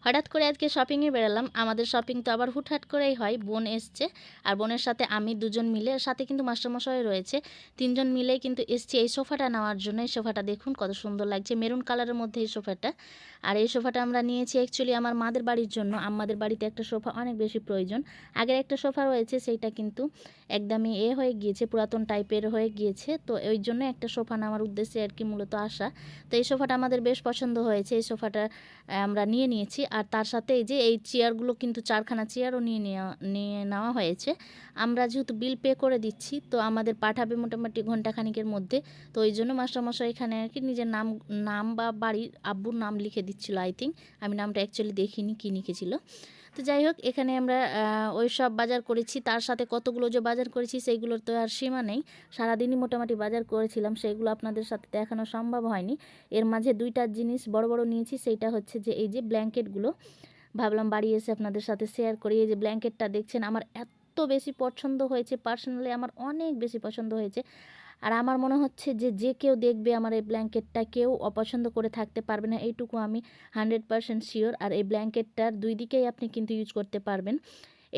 হঠাৎ করে আজকে শপিংয়ে বেরোলাম। আমাদের শপিং তো আবার হুটহাট করেই হয়। বোন এসছে আর বোনের সাথে আমি দুজন মিলে, সাথে কিন্তু মাস্টারমশাই রয়েছে। ৩ জন মিলেই কিন্তু এসছি এই সোফাটা নেওয়ার জন্য। এই সোফাটা দেখুন কত সুন্দর লাগছে, মেরুন কালারের মধ্যে এই সোফাটা। আর এই সোফাটা আমরা নিয়েছি অ্যাকচুয়ালি আমার মাদের বাড়ির জন্য। আমাদের বাড়িতে একটা সোফা অনেক বেশি প্রয়োজন। আগের একটা সোফা রয়েছে, সেইটা কিন্তু একদমই হয়ে গিয়েছে, পুরাতন টাইপের হয়ে গিয়েছে। তো ওই জন্য একটা সোফা নেওয়ার উদ্দেশ্যে আর কি মূলত আসা। তো এই সোফাটা আমাদের বেশ পছন্দ হয়েছে। এই সোফাটা আমরা নিয়ে নিয়েছি। আর তার সাথে এই যে এই চেয়ারগুলো কিন্তু 4খানা চেয়ারও নিয়ে নেওয়া হয়েছে। আমরা যেহেতু বিল পে করে দিচ্ছি, তো আমাদের পাঠাবে মোটামুটি ঘন্টাখানিকের মধ্যে। তো ওই জন্য মাস্টারমশাই এখানে আর কি নিজের নাম বা বাড়ির আব্বুর নাম লিখে দিচ্ছিল আই থিঙ্ক। আমি নামটা অ্যাকচুয়ালি দেখিনি কী লিখেছিল। তো যাই হোক, এখানে আমরা ওই সব বাজার করেছি। তার সাথে কতগুলো যে বাজার করেছি সেইগুলোর তো আর সীমা নেই। সারাদিনই মোটামুটি বাজার করেছিলাম, সেগুলো আপনাদের সাথে দেখানো সম্ভব হয়নি। এর মাঝে 2টা জিনিস বড় বড় নিয়েছি। সেইটা হচ্ছে যে এই যে ব্ল্যাঙ্কেটগুলো, ভাবলাম বাড়ি এসে আপনাদের সাথে শেয়ার করি। এই যে ব্ল্যাঙ্কেটটা দেখছেন, আমার এত বেশি পছন্দ হয়েছে, পার্সোনালি আমার অনেক বেশি পছন্দ হয়েছে। আর আমার মনে হচ্ছে যে যে কেউ দেখবে আমার এই ব্ল্যাঙ্কেটটা, কেউ অপছন্দ করে থাকতে পারবে না, এইটুকু আমি 100% শিওর। আর এই ব্ল্যাঙ্কেটটার 2 দিকেই আপনি কিন্তু ইউজ করতে পারবেন।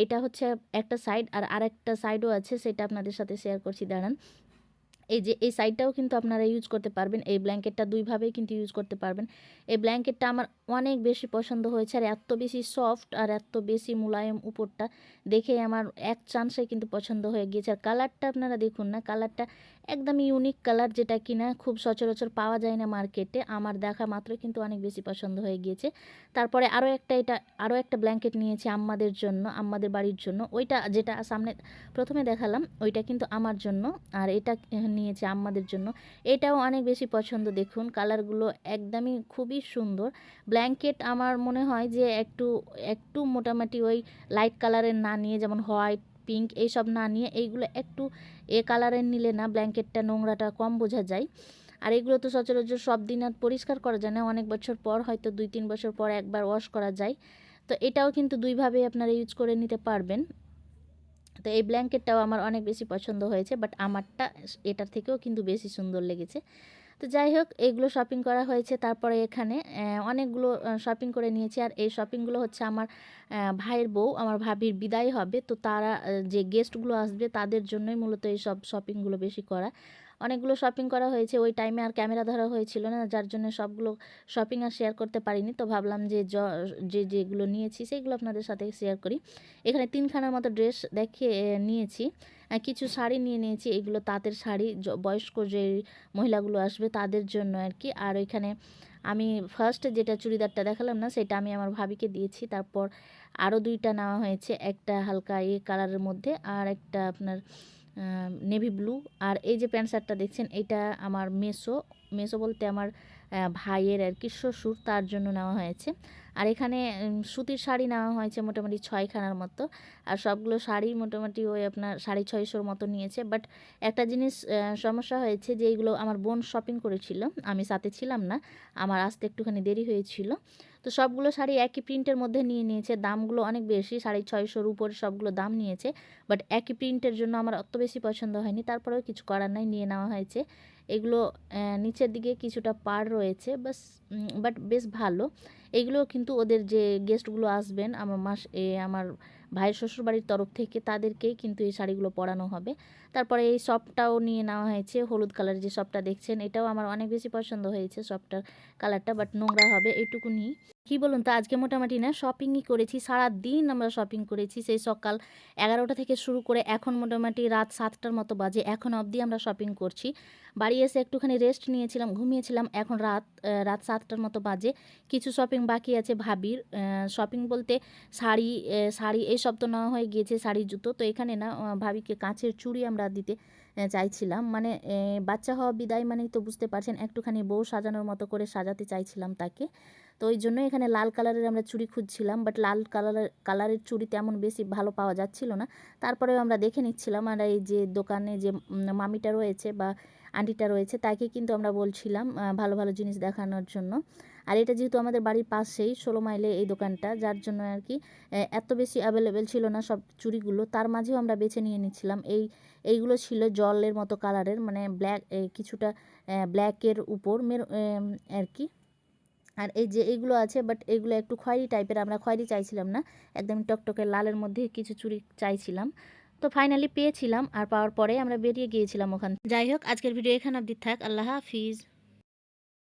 এটা হচ্ছে একটা সাইড, আর আরেকটা সাইডও আছে, সেটা আপনাদের সাথে শেয়ার করছি, দাঁড়ান। এই যে এই সাইডটাও কিন্তু আপনারা ইউজ করতে পারবেন। এই ব্ল্যাঙ্কেটটা 2ভাবেই কিন্তু ইউজ করতে পারবেন। এই ব্ল্যাঙ্কেটটা আমার অনেক বেশি পছন্দ হয়েছে, আর এত বেশি সফট আর এত বেশি মোলায়েম উপরটা, দেখে আমার এক চান্সে কিন্তু পছন্দ হয়ে গিয়েছে। আর কালারটা আপনারা দেখুন না, কালারটা একদম ইউনিক কালার, যেটা কিনা খুব সচরাচর পাওয়া যায় না মার্কেটে। আমার দেখা মাত্রই কিন্তু অনেক বেশি পছন্দ হয়ে গিয়েছে। তারপরে আরও একটা ব্ল্যাঙ্কেট নিয়েছি আম্মাদের জন্য, আম্মাদের বাড়ির জন্য। ওইটা যেটা সামনে প্রথমে দেখালাম ওইটা কিন্তু আমার জন্য, আর এটা নিয়েছি আম্মাদের জন্য। এটাও অনেক বেশি পছন্দ। দেখুন কালারগুলো একদমই খুবই সুন্দর। ব্ল্যাঙ্কেট আমার মনে হয় যে একটু মোটামুটি ওই লাইট কালারের না নিয়ে, যেমন হোয়াইট, পিঙ্ক এইসব না নিয়ে, এইগুলো একটু কালারের নিলে না ব্ল্যাঙ্কেটটা নোংরাটা কম বোঝা যায়। আর এগুলো তো সচরাচর সব দিন আর পরিষ্কার করা যায় না, অনেক বছর পর, হয়তো 2-3 বছর পর একবার ওয়াশ করা যায়। তো এটাও কিন্তু 2ভাবেই আপনারা ইউজ করে নিতে পারবেন। তো এই ব্ল্যাঙ্কেটটাও আমার অনেক বেশি পছন্দ হয়েছে, বাট আমারটা এটার থেকেও কিন্তু বেশি সুন্দর লেগেছে। তো যাই হোক, এগুলো শপিং করা হয়েছে। তারপরে এখানে অনেকগুলো শপিং করে নিয়েছি। আর এই শপিংগুলো হচ্ছে আমার ভাইয়ের বউ, আমার ভাবির বিদায় হবে, তো তারা যে গেস্টগুলো আসবে তাদের জন্যই মূলত এই সব শপিংগুলো বেশি করা। অনেকগুলো শপিং করা হয়েছে, ওই টাইমে আর ক্যামেরা ধরা হয়েছিল না, যার জন্য সবগুলো শপিং আর শেয়ার করতে পারিনি। তো ভাবলাম যে যেগুলো নিয়েছি সেগুলো আপনাদের সাথে শেয়ার করি। এখানে 3খানার মতো ড্রেস নিয়েছি। কিছু শাড়ি নিয়ে নিয়েছি, এগুলো তাঁতের শাড়ি, বয়স্ক যে মহিলাগুলো আসবে তাদের জন্য আর কি। আর ওইখানে আমি ফার্স্ট যেটা চুড়িদারটা দেখালাম না, সেটা আমি আমার ভাবিকে দিয়েছি। তারপর আরও 2টা নেওয়া হয়েছে, একটা হালকা কালারের মধ্যে, আর একটা আপনার নেভি ব্লু। আর এই যে প্যান্ট শার্টটা দেখছেন, এটা আমার মেসো বলতে আমার ভাইয়ের আর কি শ্বশুর, তার জন্য নেওয়া হয়েছে। আর এখানে সুতির শাড়ি নেওয়া হয়েছে মোটামুটি 6খানার মতো। আর সবগুলো শাড়ি মোটামুটি ওই আপনার 650-র মতো নিয়েছে। বাট একটা জিনিস সমস্যা হয়েছে, যে এইগুলো আমার বোন শপিং করেছিল, আমি সাথে ছিলাম না, আমার আসতে একটুখানি দেরি হয়েছিল। তো সবগুলো শাড়ি একই প্রিন্টের মধ্যে নিয়েছে, দামগুলো অনেক বেশি, 650-র উপরে সবগুলো দাম নিয়েছে। বাট একই প্রিন্টের জন্য আমার অত বেশি পছন্দ হয়নি, তারপরেও কিছু করার নাই, নিয়ে নেওয়া হয়েছে। এগুলো নিচের দিকে কিছুটা পাড় রয়েছে বাট বেশ ভালো। এগুলো কিন্তু ওদের যে গেস্টগুলো আসবেন আমার ভাইয়ের শ্বশুরবাড়ির তরফ থেকে, তাদেরকেই কিন্তু এই শাড়িগুলো পরানো হবে। তারপরে এই শপটাও নিয়ে নেওয়া হয়েছে, হলুদ কালারের যে শপটা দেখছেন, এটাও আমার অনেক বেশি পছন্দ হয়েছে শপটার কালারটা, বাট নোংরা হবে এইটুকুনি। কি বলুন তো, আজকে মোটামুটি না শপিংই করেছি, সারাদিন আমরা শপিং করেছি। সেই সকাল 11টা থেকে শুরু করে এখন মোটামুটি রাত 7টার মতো বাজে, এখন অবধি আমরা শপিং করছি। বাড়ি এসে একটুখানি রেস্ট নিয়েছিলাম, ঘুমিয়েছিলাম। এখন রাত 7টার মতো বাজে। কিছু শপিং বাকি আছে ভাবির। শপিং বলতে শাড়ি এইসব তো নেওয়া হয়ে গিয়েছে, শাড়ি, জুতো। তো এখানে না ভাবিকে কাঁচের চুড়ি আমরা দিতে চাইছিলাম, মানে বাচ্চা হওয়া বিদায় মানেই তো বুঝতে পারছেন, একটুখানি বউ সাজানোর মতো করে সাজাতে চাইছিলাম তাকে। তো ওই জন্য এখানে লাল কালারের আমরা চুড়ি খুঁজছিলাম, বাট লাল কালারের চুড়ি তেমন বেশি ভালো পাওয়া যাচ্ছিল না। তারপরেও আমরা দেখে নিচ্ছিলাম, আর এই যে দোকানে যে মামিটা রয়েছে বা আন্টিটা রয়েছে, তাকে কিন্তু আমরা বলছিলাম ভালো ভালো জিনিস দেখানোর জন্য। আর এটা যেহেতু আমাদের বাড়ির পাশেই, 16 মাইলে এই দোকানটা, যার জন্য আর কি এত বেশি অ্যাভেলেবেল ছিল না সব চুড়িগুলো, তার মাঝেও আমরা বেছে নিয়ে নিচ্ছিলাম। এইগুলো ছিল জলের মতো কালারের, মানে কিছুটা ব্ল্যাকের উপর আর কি। আর এই যে এগুলো আছে, বাট এগুলো একটু খয়েরি টাইপের, আমরা খয়েরি চাইছিলাম না, একদম টকটকে লালের মধ্যে কিছু চুড়ি চাইছিলাম। তো ফাইনালি পেয়েছিলাম, আর পাওয়ার পরে আমরা বেরিয়ে গিয়েছিলাম ওখান। যাই হোক, আজকের ভিডিও এখানে অবধি থাক। আল্লাহ হাফিজ।